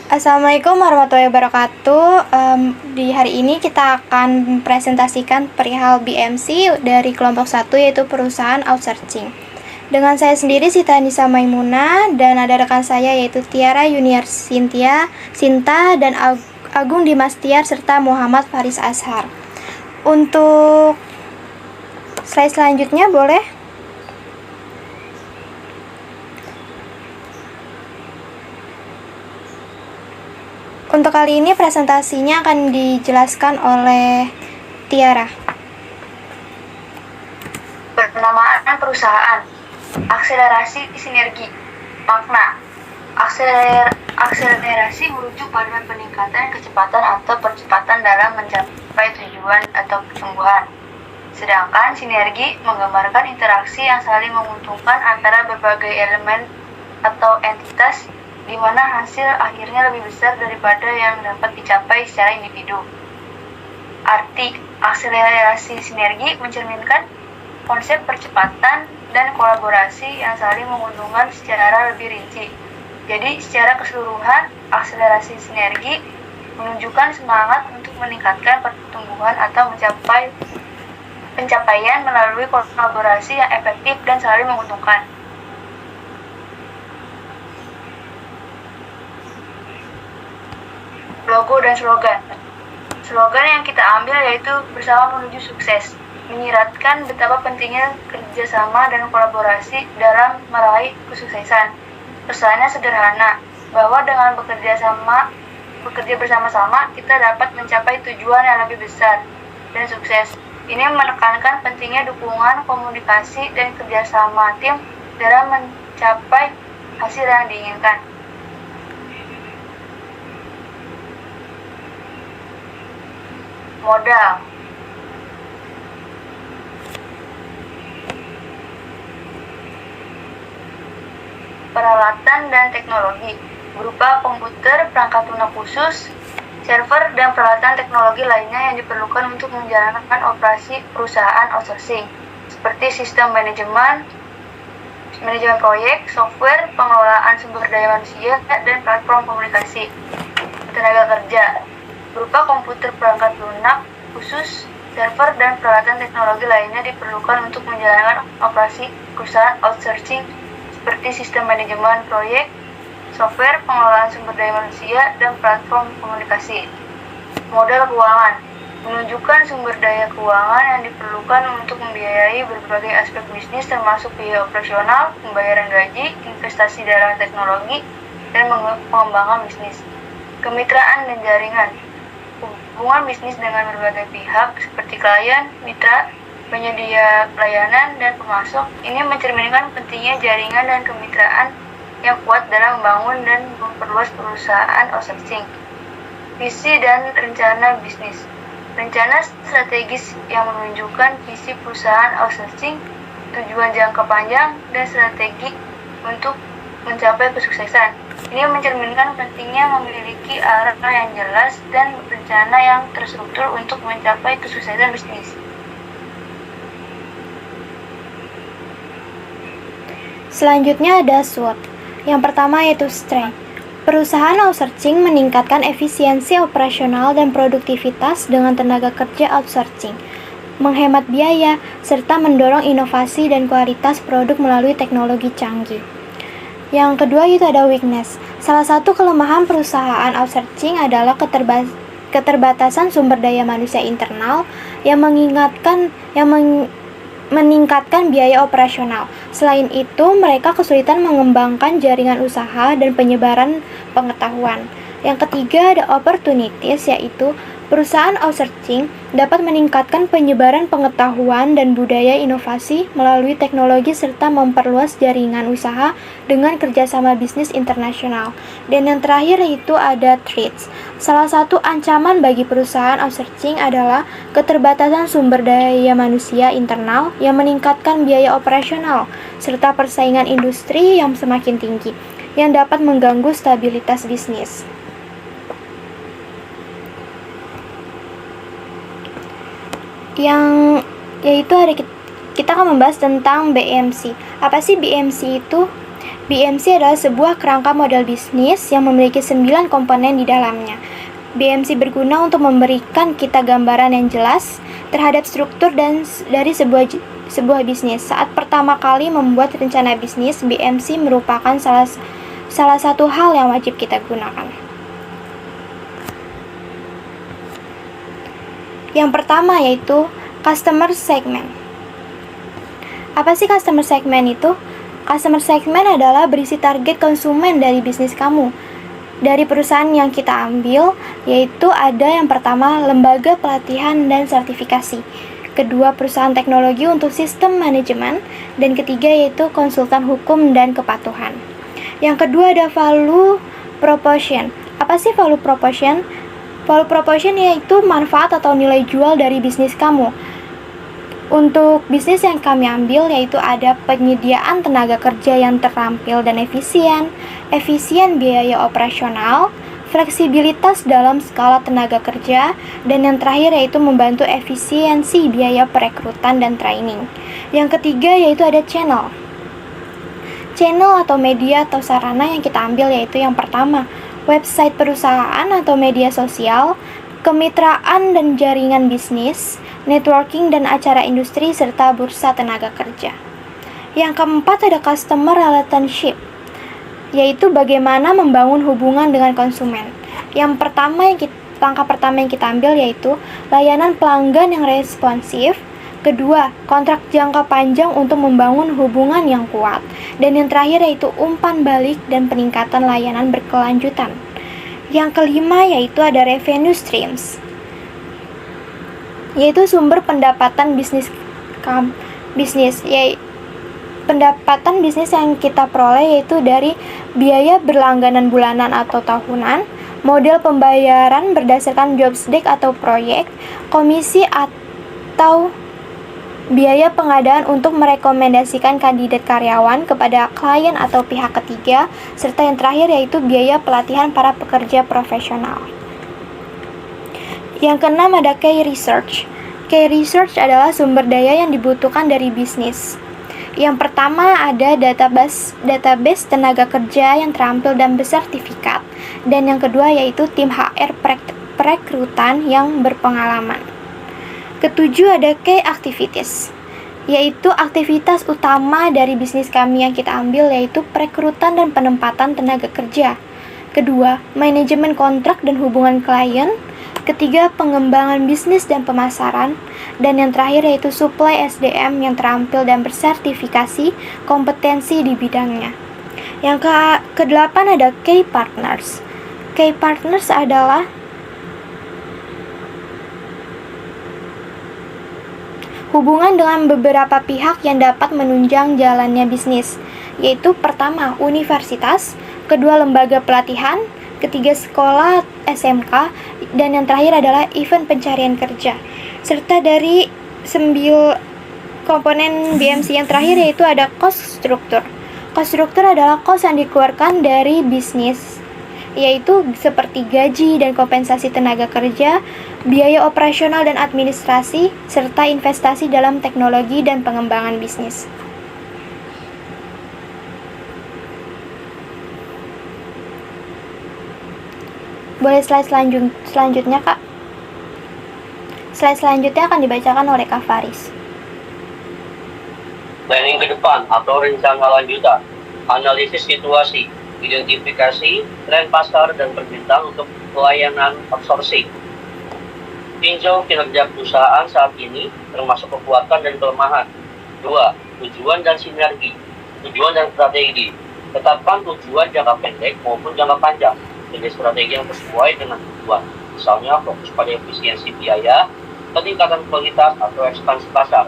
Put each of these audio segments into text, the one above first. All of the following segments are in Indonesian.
Assalamualaikum warahmatullahi wabarakatuh. Di hari ini kita akan presentasikan perihal BMC dari kelompok 1, yaitu perusahaan outsourcing. Dengan saya sendiri Sita Nisa Maimuna, dan ada rekan saya yaitu Tiara Yuniar Sinta, dan Agung Dimas Tiar, serta Muhammad Faris Ashar. Untuk slide selanjutnya boleh. Untuk kali ini presentasinya akan dijelaskan oleh Tiara. Penamaan perusahaan, akselerasi sinergi, makna. Akselerasi merujuk pada peningkatan kecepatan atau percepatan dalam mencapai tujuan atau pertumbuhan. Sedangkan sinergi menggambarkan interaksi yang saling menguntungkan antara berbagai elemen atau entitas, di mana hasil akhirnya lebih besar daripada yang dapat dicapai secara individu. Arti akselerasi sinergi mencerminkan konsep percepatan dan kolaborasi yang saling menguntungkan secara lebih rinci. Jadi, secara keseluruhan, akselerasi sinergi menunjukkan semangat untuk meningkatkan pertumbuhan atau mencapai pencapaian melalui kolaborasi yang efektif dan saling menguntungkan. Logo dan slogan. Slogan yang kita ambil yaitu bersama menuju sukses, menyiratkan betapa pentingnya kerjasama dan kolaborasi dalam meraih kesuksesan. Pesannya sederhana, bahwa dengan bekerja bersama-sama, kita dapat mencapai tujuan yang lebih besar dan sukses. Ini menekankan pentingnya dukungan, komunikasi, dan kerjasama tim dalam mencapai hasil yang diinginkan. Modal. Peralatan dan teknologi berupa komputer, perangkat lunak khusus, server, dan peralatan teknologi lainnya yang diperlukan untuk menjalankan operasi perusahaan outsourcing, seperti sistem manajemen proyek, software, pengelolaan sumber daya manusia, dan platform komunikasi. Tenaga kerja berupa komputer, perangkat lunak khusus, server, dan peralatan teknologi lainnya diperlukan untuk menjalankan operasi perusahaan outsourcing seperti sistem manajemen proyek, software, pengelolaan sumber daya manusia, dan platform komunikasi. Modal keuangan menunjukkan sumber daya keuangan yang diperlukan untuk membiayai berbagai aspek bisnis termasuk biaya operasional, pembayaran gaji, investasi dalam teknologi, dan pengembangan bisnis. Kemitraan dan jaringan. Hubungan bisnis dengan berbagai pihak seperti klien, mitra, penyedia layanan, dan pemasok ini mencerminkan pentingnya jaringan dan kemitraan yang kuat dalam membangun dan memperluas perusahaan outsourcing. Visi dan rencana bisnis. Rencana strategis yang menunjukkan visi perusahaan outsourcing, tujuan jangka panjang, dan strategi untuk mencapai kesuksesan. Ini mencerminkan pentingnya memiliki arah yang jelas dan rencana yang terstruktur untuk mencapai kesuksesan bisnis. Selanjutnya ada SWOT. Yang pertama yaitu strength. Perusahaan outsourcing meningkatkan efisiensi operasional dan produktivitas dengan tenaga kerja outsourcing, menghemat biaya, serta mendorong inovasi dan kualitas produk melalui teknologi canggih. Yang kedua itu ada weakness. Salah satu kelemahan perusahaan outsourcing adalah keterbatasan sumber daya manusia internal yang meningkatkan biaya operasional. Selain itu, mereka kesulitan mengembangkan jaringan usaha dan penyebaran pengetahuan. Yang ketiga ada opportunities, yaitu perusahaan outsourcing dapat meningkatkan penyebaran pengetahuan dan budaya inovasi melalui teknologi serta memperluas jaringan usaha dengan kerjasama bisnis internasional. Dan yang terakhir itu ada threats. Salah satu ancaman bagi perusahaan outsourcing adalah keterbatasan sumber daya manusia internal yang meningkatkan biaya operasional serta persaingan industri yang semakin tinggi yang dapat mengganggu stabilitas bisnis. Yaitu kita akan membahas tentang BMC. Apa sih BMC itu? BMC adalah sebuah kerangka model bisnis yang memiliki 9 komponen di dalamnya. BMC berguna untuk memberikan kita gambaran yang jelas terhadap struktur dan dari sebuah bisnis. Saat pertama kali membuat rencana bisnis, BMC merupakan salah satu hal yang wajib kita gunakan. Yang pertama yaitu customer segment. Apa sih customer segment itu? Customer segment adalah berisi target konsumen dari bisnis kamu. Dari perusahaan yang kita ambil, yaitu ada yang pertama, lembaga pelatihan dan sertifikasi. Kedua, perusahaan teknologi untuk sistem manajemen. Dan ketiga, yaitu konsultan hukum dan kepatuhan. Yang kedua ada value proposition. Apa sih value proposition? Value proposition yaitu manfaat atau nilai jual dari bisnis kamu. Untuk bisnis yang kami ambil yaitu ada penyediaan tenaga kerja yang terampil dan efisien biaya operasional, fleksibilitas dalam skala tenaga kerja, dan yang terakhir yaitu membantu efisiensi biaya perekrutan dan training. Yang ketiga yaitu ada channel. Channel atau media atau sarana yang kita ambil yaitu yang pertama, website perusahaan atau media sosial, kemitraan dan jaringan bisnis, networking dan acara industri, serta bursa tenaga kerja. Yang keempat ada customer relationship, yaitu bagaimana membangun hubungan dengan konsumen. Langkah pertama yang kita ambil yaitu layanan pelanggan yang responsif. Kedua, kontrak jangka panjang untuk membangun hubungan yang kuat. Dan yang terakhir yaitu umpan balik dan peningkatan layanan berkelanjutan. Yang kelima yaitu ada revenue streams, yaitu sumber pendapatan bisnis. Pendapatan bisnis yang kita peroleh yaitu dari biaya berlangganan bulanan atau tahunan, model pembayaran berdasarkan jobsdesk atau proyek, komisi atau biaya pengadaan untuk merekomendasikan kandidat karyawan kepada klien atau pihak ketiga, serta yang terakhir yaitu biaya pelatihan para pekerja profesional. Yang keenam ada key research. Key research adalah sumber daya yang dibutuhkan dari bisnis. Yang pertama ada database tenaga kerja yang terampil dan bersertifikat. Dan yang kedua yaitu tim HR perekrutan yang berpengalaman. Ketujuh ada key activities, yaitu aktivitas utama dari bisnis kami yang kita ambil yaitu perekrutan dan penempatan tenaga kerja. Kedua, manajemen kontrak dan hubungan klien. Ketiga, pengembangan bisnis dan pemasaran. Dan yang terakhir yaitu supply SDM yang terampil dan bersertifikasi kompetensi di bidangnya. Yang kedelapan ada key partners. Key partners adalah hubungan dengan beberapa pihak yang dapat menunjang jalannya bisnis, yaitu pertama, universitas, kedua, lembaga pelatihan, ketiga, sekolah SMK, dan yang terakhir adalah event pencarian kerja. Serta dari 9 komponen BMC yang terakhir yaitu ada cost structure. Cost structure adalah cost yang dikeluarkan dari bisnis, yaitu seperti gaji dan kompensasi tenaga kerja, biaya operasional dan administrasi, serta investasi dalam teknologi dan pengembangan bisnis. Boleh slide selanjutnya, Kak? Slide selanjutnya akan dibacakan oleh Kak Faris. Planning ke depan atau rencana lanjutan, analisis situasi, identifikasi tren pasar dan permintaan untuk pelayanan outsourcing. Tinjau kinerja perusahaan saat ini, termasuk kekuatan dan kelemahan. 2. Tujuan dan sinergi, tujuan dan strategi. Tetapkan tujuan jangka pendek maupun jangka panjang, dengan strategi yang sesuai dengan tujuan. Misalnya fokus pada efisiensi biaya, peningkatan kualitas atau ekspansi pasar.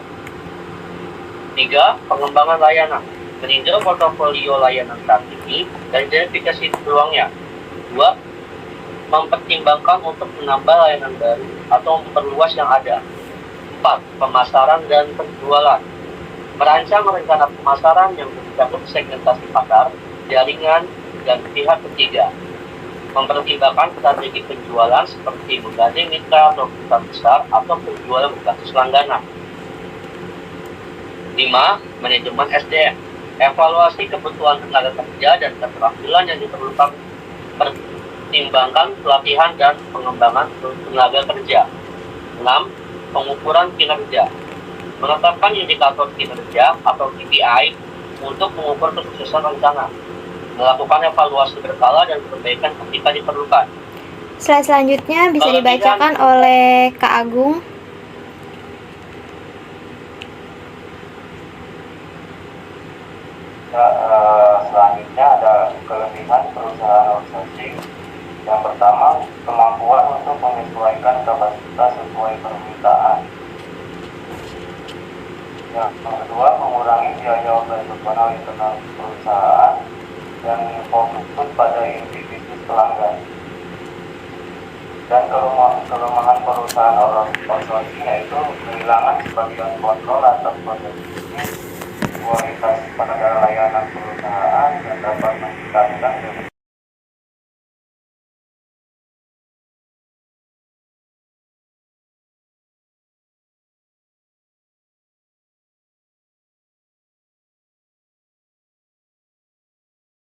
3. Pengembangan layanan, meninjau portofolio layanan saat ini dan identifikasi peluangnya. 2. Mempertimbangkan untuk menambah layanan baru atau memperluas yang ada. 4. Pemasaran dan penjualan, merancang rencana pemasaran yang mencakup segmentasi pasar, jaringan, dan pihak ketiga. Mempertimbangkan strategi penjualan seperti menggandeng mitra atau perusahaan besar atau penjualan berbasis langganan. 5. Manajemen SDM. Evaluasi kebutuhan tenaga kerja dan keterampilan yang diperlukan, pertimbangkan pelatihan dan pengembangan tenaga kerja. 6. Pengukuran kinerja. Menetapkan indikator kinerja atau KPI untuk mengukur kesuksesan rencana. Melakukan evaluasi berkala dan perbaikan ketika diperlukan. Slide selanjutnya bisa Kelebihan- dibacakan oleh Kak Agung. Selanjutnya ada kelebihan perusahaan outsourcing. Yang pertama, kemampuan untuk menyesuaikan kapasitas sesuai permintaan. Yang kedua, mengurangi biaya operasional internal perusahaan dan fokus pada inti bisnis pelanggan. Dan kelemahan perusahaan outsourcing yaitu kehilangan sebagian kontrol atas proses bisnis, kualitas pengadaan layanan perusahaan, dan dapat meningkatkan